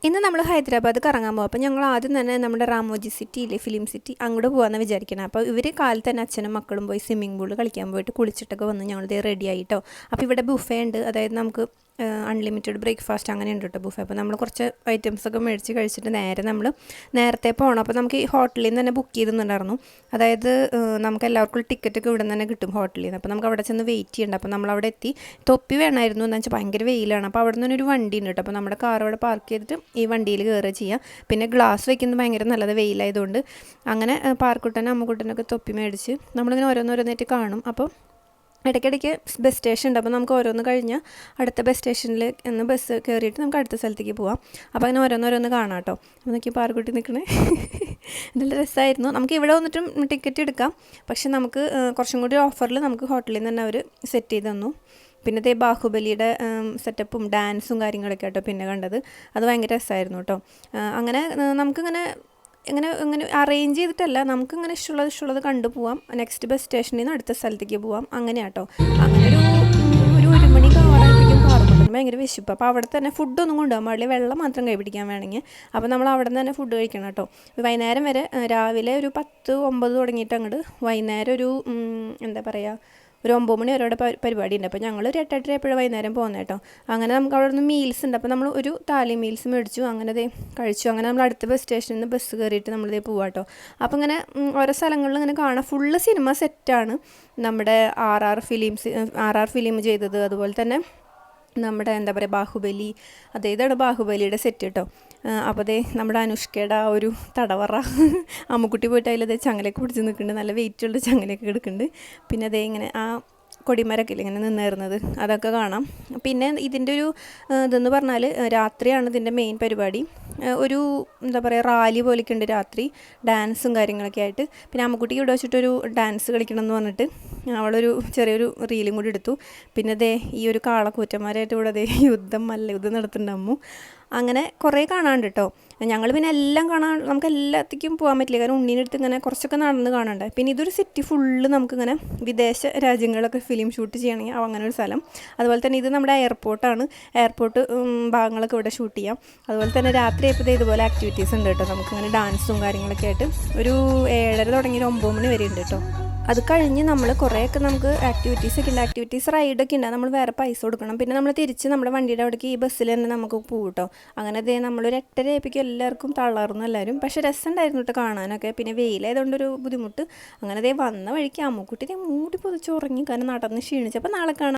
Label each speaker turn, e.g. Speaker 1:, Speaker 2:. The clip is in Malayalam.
Speaker 1: ഇന്ന് നമ്മൾ ഹൈദരാബാദ് കറങ്ങാൻ പോകും. അപ്പോൾ ഞങ്ങൾ ആദ്യം തന്നെ നമ്മുടെ റാമോജി സിറ്റി ഇല്ലേ, ഫിലിം സിറ്റി, അങ്ങോട്ട് പോകാമെന്ന് വിചാരിക്കണം. അപ്പോൾ ഇവർ കാലത്ത് തന്നെ അച്ഛനും മക്കളും പോയി സ്വിമ്മിംഗ് പൂളിൽ കളിക്കാൻ പോയിട്ട് കുളിച്ചിട്ടൊക്കെ വന്ന് ഞങ്ങളിത് റെഡി ആയിട്ടോ. അപ്പോൾ ഇവിടെ ബുഫേ ഉണ്ട്, അതായത് നമുക്ക് അൺലിമിറ്റഡ് ബ്രേക്ക്ഫാസ്റ്റ് അങ്ങനെ ഉണ്ട് കേട്ടോ ബുഫേ. അപ്പോൾ നമ്മൾ കുറച്ച് ഐറ്റംസൊക്കെ മേടിച്ച് കഴിച്ചിട്ട് നേരത്തെ പോകണം. അപ്പോൾ നമുക്ക് ഈ ഹോട്ടലിൽ നിന്ന് തന്നെ ബുക്ക് ചെയ്തിട്ടുണ്ടായിരുന്നു. അതായത് നമുക്ക് എല്ലാവർക്കും ടിക്കറ്റൊക്കെ ഇവിടെ നിന്ന് തന്നെ കിട്ടും ഹോട്ടലിൽ നിന്ന്. അപ്പോൾ നമുക്ക് അവിടെ ചെന്ന് വെയിറ്റ് ചെയ്യണ്ട. അപ്പോൾ നമ്മളവിടെ എത്തി. തൊപ്പി വേണമായിരുന്നു, എന്ന് വെച്ചാൽ ഭയങ്കര വെയിലാണ്. അപ്പോൾ അവിടെ നിന്നൊരു വണ്ടി ഉണ്ട് കേട്ടോ. അപ്പോൾ നമ്മുടെ കാർ അവിടെ പാർക്ക് ചെയ്തിട്ട് ഈ വണ്ടിയിൽ കയറുക ചെയ്യാം. പിന്നെ ഗ്ലാസ് വയ്ക്കുന്നത് ഭയങ്കര നല്ലത്, വെയിലായതുകൊണ്ട്. അങ്ങനെ പാർക്കുട്ടനും അമ്മക്കുട്ടനൊക്കെ തൊപ്പി മേടിച്ച് നമ്മളിങ്ങനെ ഓരോന്നോരോന്നായിട്ട് കാണും. അപ്പോൾ ഇടയ്ക്കിടയ്ക്ക് ബസ് സ്റ്റേഷൻ ഉണ്ട്. അപ്പോൾ നമുക്ക് ഓരോന്ന് കഴിഞ്ഞാൽ അടുത്ത ബസ് സ്റ്റേഷനിൽ നിന്ന് ബസ് കയറിയിട്ട് നമുക്ക് അടുത്ത സ്ഥലത്തേക്ക് പോവാം. അപ്പോൾ അങ്ങനെ ഓരോന്നോരോന്ന് കാണാം കേട്ടോ. അപ്പോൾ നോക്കി പാർക്കുട്ടി നിൽക്കണേ നല്ല രസമായിരുന്നു. നമുക്ക് ഇവിടെ വന്നിട്ടും ടിക്കറ്റ് എടുക്കാം, പക്ഷെ നമുക്ക് കുറച്ചും കൂടി ഓഫറിൽ നമുക്ക് ഹോട്ടലിൽ നിന്ന് തന്നെ അവർ സെറ്റ് ചെയ്ത് തന്നു. പിന്നെ ബാഹുബലിയുടെ സെറ്റപ്പും ഡാൻസും കാര്യങ്ങളൊക്കെ കേട്ടോ പിന്നെ കണ്ടത്. അത് ഭയങ്കര രസമായിരുന്നു കേട്ടോ. അങ്ങനെ നമുക്കിങ്ങനെ ഇങ്ങനെ അറേഞ്ച് ചെയ്തിട്ടല്ല, നമുക്കിങ്ങനെ ഇഷ്ടമുള്ളത് കണ്ടു പോവാം. നെക്സ്റ്റ് ബസ് സ്റ്റേഷനിൽ നിന്ന് അടുത്ത സ്ഥലത്തേക്ക് പോവാം. അങ്ങനെ കേട്ടോ. അങ്ങനെ ഒരു മണി കാറായപ്പോഴേക്കും പാർക്കുട്ടന് ഭയങ്കര വിശപ്പ്. അപ്പോൾ അവിടെ തന്നെ ഫുഡൊന്നും കൊണ്ടുപോകാൻ പാടില്ല, വെള്ളം മാത്രം കൈ പിടിക്കാൻ വേണമെങ്കിൽ. അപ്പോൾ നമ്മൾ അവിടെ നിന്ന് തന്നെ ഫുഡ് കഴിക്കണം കേട്ടോ. വൈകുന്നേരം വരെ, രാവിലെ ഒരു 10-9 തുടങ്ങിയിട്ട് അങ്ങോട്ട് വൈകുന്നേരം ഒരു എന്താ പറയുക, ഒരു 9 മണി വരെ പരിപാടി ഉണ്ട്. അപ്പോൾ ഞങ്ങൾ ഒരു 8-8 എപ്പോഴും വൈകുന്നേരം പോകുന്നത് കേട്ടോ. അങ്ങനെ നമുക്ക് അവിടെ നിന്ന് മീൽസ് ഉണ്ട്. അപ്പോൾ നമ്മൾ ഒരു താലി മീൽസ് മേടിച്ചു, അങ്ങനെ കഴിച്ചു. അങ്ങനെ നമ്മൾ അടുത്ത ബസ് സ്റ്റേഷനിൽ നിന്ന് ബസ് കയറിയിട്ട് നമ്മളിതേ പോവാം കേട്ടോ. അപ്പോൾ ഇങ്ങനെ ഓരോ സ്ഥലങ്ങളിൽ ഇങ്ങനെ കാണാം. ഫുള്ള് സിനിമ സെറ്റാണ്. നമ്മുടെ ആർ ഫിലിം ചെയ്തത്, അതുപോലെ തന്നെ നമ്മുടെ എന്താ പറയുക ബാഹുബലി, ഇതാണ് ബാഹുബലിയുടെ സെറ്റ് കേട്ടോ. അപ്പോൾ നമ്മുടെ അനുഷ്കയുടെ ആ ഒരു തടവറ, അമ്മുക്കുട്ടി പോയിട്ട് അതിലതേ ചങ്ങലയൊക്കെ പിടിച്ച് നിൽക്കുന്നുണ്ട്, നല്ല വെയിറ്റുള്ള ചങ്ങലയൊക്കെ എടുക്കുന്നുണ്ട്. പിന്നെ ഇങ്ങനെ ആ കൊടിമരൊക്കെ ഇങ്ങനെ നിന്നിരുന്നത് അതൊക്കെ കാണാം. പിന്നെ ഇതിൻ്റെ ഒരു ഇതെന്ന് പറഞ്ഞാൽ രാത്രിയാണ് ഇതിൻ്റെ മെയിൻ പരിപാടി. ഒരു എന്താ പറയുക റാലി പോലെയൊക്കെ ഉണ്ട് രാത്രി, ഡാൻസും കാര്യങ്ങളൊക്കെ ആയിട്ട്. പിന്നെ അമ്മക്കുട്ടിക്ക് ഇവിടെ വെച്ചിട്ടൊരു ഡാൻസ് കളിക്കണം എന്ന് പറഞ്ഞിട്ട് അവളൊരു ചെറിയൊരു റീലും കൂടി എടുത്തു. പിന്നെ ഈ ഒരു കാളക്കൂറ്റന്മാരായിട്ട് ഇവിടെ മല്ലയുദ്ധം നടത്തുന്നുണ്ട് അമ്മു. അങ്ങനെ കുറേ കാണാണ്ട് കേട്ടോ. ഞങ്ങൾ പിന്നെ എല്ലാം കാണാൻ, നമുക്ക് എല്ലാത്തേക്കും പോകാൻ പറ്റില്ല, കാരണം ഉണ്ണീനടുത്ത് ഇങ്ങനെ കുറച്ചൊക്കെ നടന്ന് കാണണ്ടേ. പിന്നെ ഇതൊരു സിറ്റി ഫുള്ള് നമുക്കിങ്ങനെ വിദേശ രാജ്യങ്ങളൊക്കെ ഫിലിം ഷൂട്ട് ചെയ്യണമെങ്കിൽ അങ്ങനെ ഒരു സ്ഥലം. അതുപോലെ തന്നെ ഇത് നമ്മുടെ എയർപോർട്ട് ഭാഗങ്ങളൊക്കെ ഇവിടെ ഷൂട്ട് ചെയ്യാം. അതുപോലെ തന്നെ രാത്രി ആയപ്പോൾ ഇതുപോലെ ആക്ടിവിറ്റീസ് ഉണ്ട് കേട്ടോ. നമുക്കിങ്ങനെ ഡാൻസും കാര്യങ്ങളൊക്കെ ആയിട്ട് ഒരു 7:30 തുടങ്ങി 9 മണി വരെ ഉണ്ട് കേട്ടോ. അത് കഴിഞ്ഞ് നമ്മൾ കുറേയൊക്കെ നമുക്ക് ആക്ടിവിറ്റീസൊക്കെ ഉണ്ട്, ആക്ടിവിറ്റീസ് റൈഡൊക്കെ ഉണ്ട്. നമ്മൾ വേറെ പൈസ കൊടുക്കണം. പിന്നെ നമ്മൾ തിരിച്ച് നമ്മുടെ വണ്ടിയുടെ അവിടേക്ക് ഈ ബസ്സിൽ തന്നെ നമുക്ക് പോകും കേട്ടോ. അങ്ങനെ നമ്മളൊരു 8:30 ആയപ്പോഴേക്കും എല്ലാവർക്കും തളർന്നു എല്ലാവരും. പക്ഷേ രസമുണ്ടായിരുന്നു കേട്ടോ കാണാനൊക്കെ. പിന്നെ വെയിലായതുകൊണ്ടൊരു ബുദ്ധിമുട്ട്. അങ്ങനെ വന്ന വഴിക്ക് അമ്മുക്കുട്ടി മൂടി പൊതിച്ച് ഉറങ്ങി, കാരണം നടന്ന് ക്ഷീണിച്ചപ്പോൾ നാളെ കാണാം.